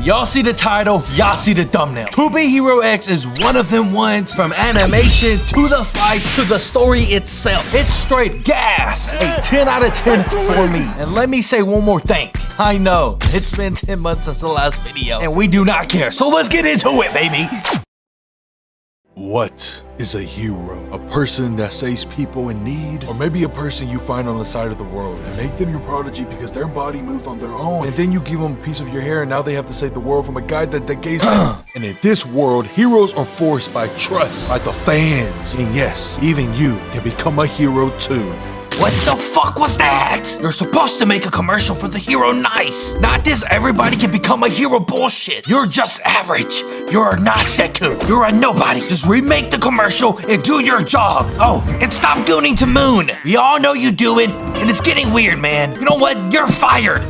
y'all see the title, y'all see the thumbnail. To Be Hero X is one of them ones, from animation to the fight to the story itself. It's straight gas. A 10 out of 10 for me. And let me say one more thing. I know, it's been 10 months since the last video, and we do not care. So let's get into it, baby. What is a hero? A person that saves people in need? Or maybe a person you find on the side of the world and make them your prodigy because their body moves on their own. And then you give them a piece of your hair and now they have to save the world from a guy that gave them. And in this world, heroes are forced by trust, by the fans. And yes, even you can become a hero too. What the fuck was that? You're supposed to make a commercial for the hero nice. Not this everybody can become a hero bullshit. You're just average. You're not Deku. You're a nobody. Just remake the commercial and do your job. Oh, and stop gooning to Moon. We all know you do it, and it's getting weird, man. You know what? You're fired.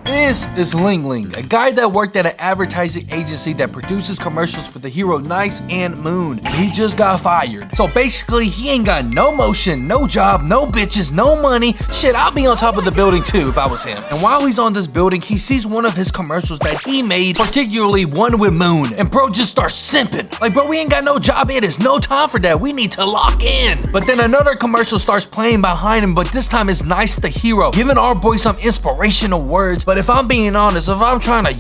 This is Lingling, a guy that worked at an advertising agency that produces commercials for the hero Nice and Moon. He just got fired. So basically, he ain't got no motion, no job, no bitches, no money. Shit, I'll be on top of the building too if I was him. And while he's on this building, he sees one of his commercials that he made, particularly one with Moon. And bro just starts simping. Like, bro, we ain't got no job. It is no time for that. We need to lock in. But then another commercial starts playing behind him, but this time it's Nice the hero, giving our boy some inspirational words. But if I'm being honest, if I'm trying to,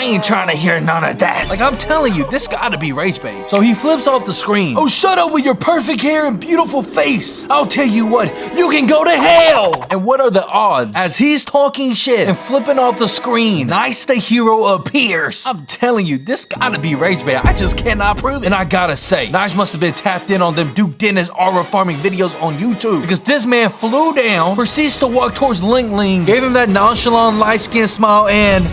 I ain't trying to hear none of that. Like, I'm telling you, this gotta be rage bait. So he flips off the screen. Oh, shut up with your perfect hair and beautiful face. I'll tell you what, you can go to hell. And what are the odds? As he's talking shit and flipping off the screen, Nice the hero appears. I'm telling you, this gotta be rage bait. I just cannot prove it. And I gotta say, Nice must have been tapped in on them Duke Dennis aura farming videos on YouTube, because this man flew down, proceeds to walk towards Lingling, gave him that nonchalant light skin smile, and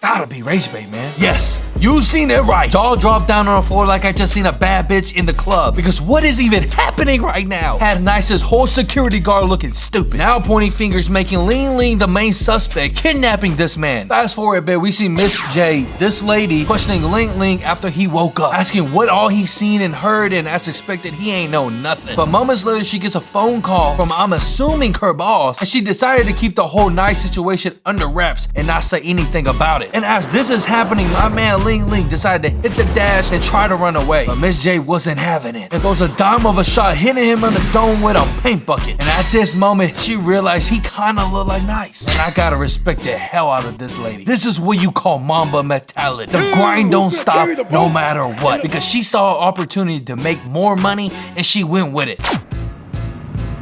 gotta be rage bait, man. Yes, you've seen it right. Jaw dropped down on the floor like I just seen a bad bitch in the club. Because what is even happening right now? Had Nice's whole security guard looking stupid. Now pointing fingers, making Lingling the main suspect, kidnapping this man. Fast forward a bit, we see Miss J, this lady, questioning Lingling after he woke up, asking what all he's seen and heard, and as expected, he ain't know nothing. But moments later, she gets a phone call from, I'm assuming, her boss, and she decided to keep the whole Nice situation under wraps and not say anything about it. And as this is happening, my man Lingling decided to hit the dash and try to run away. But Miss J wasn't having it. It goes a dime of a shot, hitting him in the dome with a paint bucket. And at this moment, she realized he kinda looked like Nice. And I gotta respect the hell out of this lady. This is what you call Mamba mentality. The grind don't stop no matter what. Because she saw an opportunity to make more money and she went with it.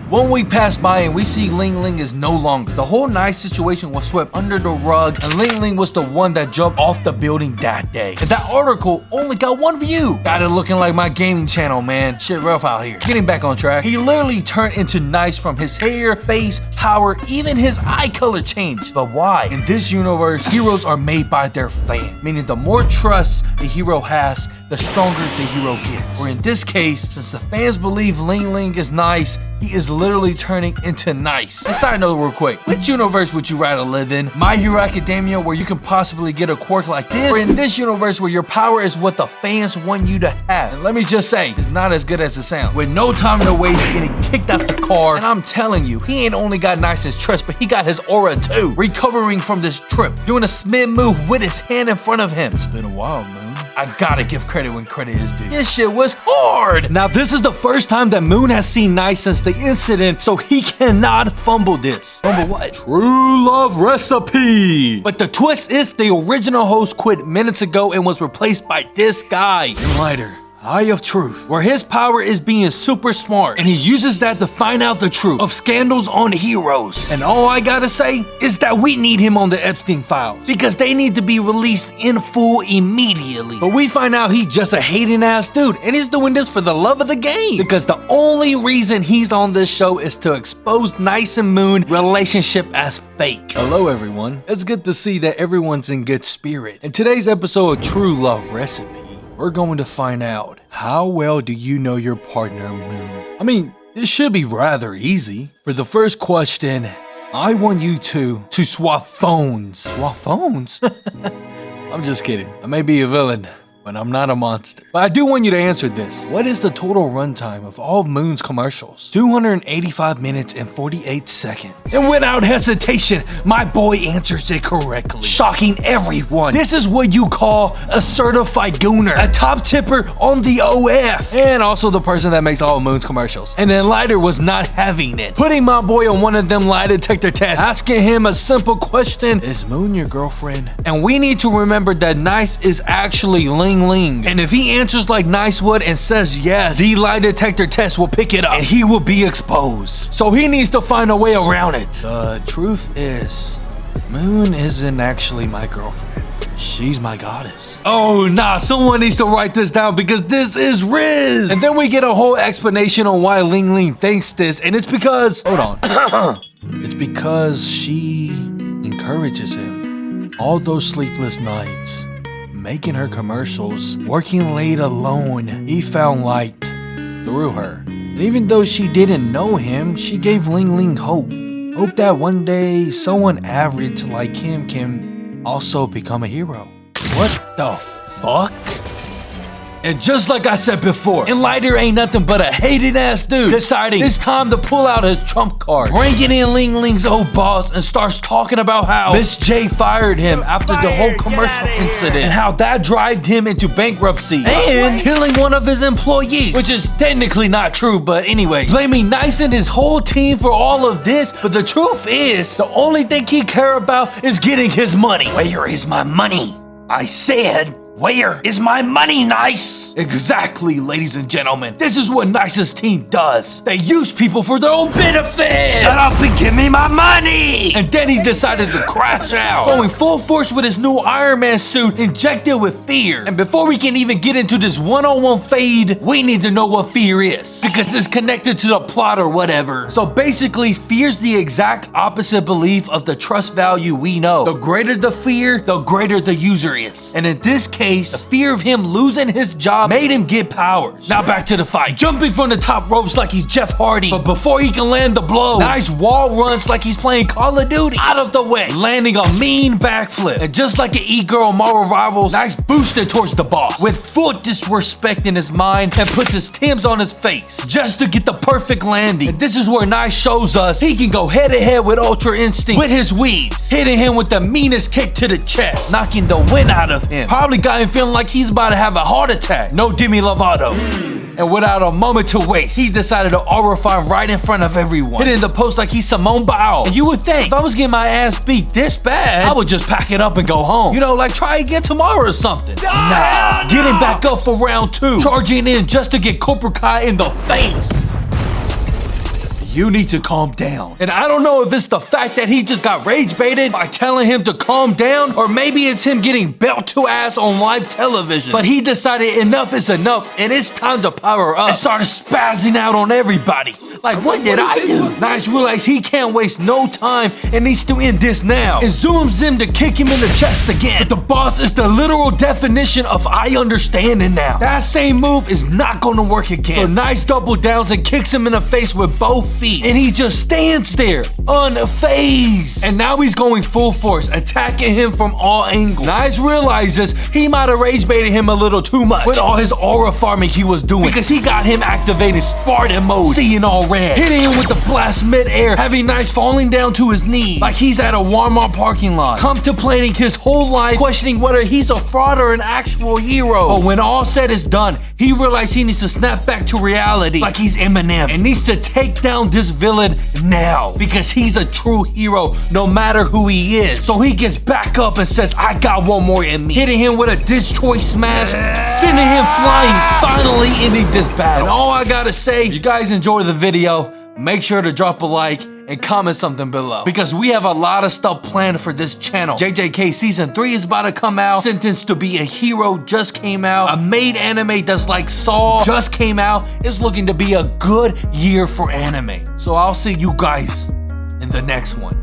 1 week passed by and we see Lingling is no longer. The whole Nice situation was swept under the rug, and Lingling was the one that jumped off the building that day. And that article only got 1 view. Got it looking like my gaming channel, man. Shit rough out here. Getting back on track, he literally turned into Nice from his hair, face, power, even his eye color changed. But why? In this universe, heroes are made by their fan, meaning the more trust the hero has, the stronger the hero gets. Or in this case, since the fans believe Lingling is Nice, he is literally turning into Nice. A side note real quick, which universe would you rather live in? My Hero Academia, where you can possibly get a quirk like this? Or in this universe where your power is what the fans want you to have? And let me just say, it's not as good as it sounds. With no time to waste, getting kicked out the car, and I'm telling you, he ain't only got Nice's trust, but he got his aura too. Recovering from this trip, doing a spin move with his hand in front of him. It's been a while, man. I gotta give credit when credit is due. This shit was hard. Now, this is the first time that Moon has seen Nice since the incident, so he cannot fumble this. Fumble what? True love recipe. But the twist is the original host quit minutes ago and was replaced by this guy. Lighter. Eye of Truth, where his power is being super smart, and he uses that to find out the truth of scandals on heroes. And all I gotta say is that we need him on the Epstein files, because they need to be released in full immediately. But we find out he's just a hating ass dude, and he's doing this for the love of the game, because the only reason he's on this show is to expose Nice and Moon relationship as fake. Hello everyone, it's good to see that everyone's in good spirit. In today's episode of True Love Recipe, we're going to find out, how well do you know your partner, Moon? I mean, this should be rather easy. For the first question, I want you to swap phones. Swap phones? I'm just kidding. I may be a villain, but I'm not a monster. But I do want you to answer this. What is the total runtime of all of Moon's commercials? 285 minutes and 48 seconds. And without hesitation, my boy answers it correctly, shocking everyone. This is what you call a certified gooner, a top tipper on the OF, and also the person that makes all of Moon's commercials. And then Lighter was not having it, putting my boy on one of them lie detector tests, asking him a simple question: is Moon your girlfriend? And we need to remember that Nice is actually Lingling. And if he answers like Nice would and says yes, the lie detector test will pick it up and he will be exposed. So he needs to find a way around it. The truth is, Moon isn't actually my girlfriend. She's my goddess. Oh, nah, someone needs to write this down because this is Riz. And then we get a whole explanation on why Lingling thinks this, and it's because, hold on. It's because she encourages him. All those sleepless nights, making her commercials, working late alone, he found light through her. And even though she didn't know him, she gave Lingling hope. Hope that one day someone average like him can also become a hero. What the fuck? And just like I said before, Lighter ain't nothing but a hated ass dude deciding it's time to pull out his trump card, bringing in Lingling's old boss, and starts talking about how Miss J fired him after the whole commercial incident and how that drove him into bankruptcy and killing one of his employees, which is technically not true, but anyway, blaming Nice and his whole team for all of this. But the truth is, the only thing he care about is getting his money. Where is my money? I said, where is my money, Nice? Exactly, ladies and gentlemen. This is what Nice's team does. They use people for their own benefit. Shut up and give me my money. And then he decided to crash out, going full force with his new Iron Man suit injected with fear. And before we can even get into this one-on-one fade, we need to know what fear is, because it's connected to the plot or whatever. So basically, fear's the exact opposite belief of the trust value we know. The greater the fear, the greater the user is. And in this case, the fear of him losing his job made him get powers. Now back to the fight. Jumping from the top ropes like he's Jeff Hardy, but before he can land the blow, Nice wall runs like he's playing Call of Duty out of the way, landing a mean backflip. And just like an e-girl Marvel Rivals, Nice boosted towards the boss with full disrespect in his mind and puts his Timbs on his face just to get the perfect landing. And this is where Nice shows us he can go head to head with Ultra Instinct with his weaves, hitting him with the meanest kick to the chest, knocking the wind out of him. Probably got him feeling like he's about to have a heart attack. No Demi Lovato. And without a moment to waste, he decided to aura right in front of everyone, hitting the post like he's Simone Biles. And you would think, if I was getting my ass beat this bad, I would just pack it up and go home. You know, like try again tomorrow or something. Nah, getting back up for round 2, charging in just to get Cobra Kai in the face. You need to calm down. And I don't know if it's the fact that he just got rage baited by telling him to calm down, or maybe it's him getting belt to ass on live television. But he decided enough is enough and it's time to power up and started spazzing out on everybody. Like, what did I do? Nice realized he can't waste no time and needs to end this now, and zooms in to kick him in the chest again. But the boss is the literal definition of I understand it now. That same move is not gonna work again. So Nice double downs and kicks him in the face with both feet, and he just stands there, unfazed. And now he's going full force, attacking him from all angles. Nice realizes he might have rage baited him a little too much with all his aura farming he was doing, because he got him activating Spartan mode, seeing all red, hitting him with the blast mid-air, having Nice falling down to his knees like he's at a Walmart parking lot, contemplating his whole life, questioning whether he's a fraud or an actual hero. But when all said is done, he realized he needs to snap back to reality like he's Eminem, and needs to take down this villain now, because he's a true hero no matter who he is. So he gets back up and says, I got one more in me, hitting him with a Destroy Smash, sending him flying, finally ending this battle. And all I gotta say, if you guys enjoy the video, make sure to drop a like and comment something below, because we have a lot of stuff planned for this channel. JJK Season 3 is about to come out. Sentenced to be a Hero just came out. A made anime that's like Saw just came out. It's looking to be a good year for anime. So I'll see you guys in the next one.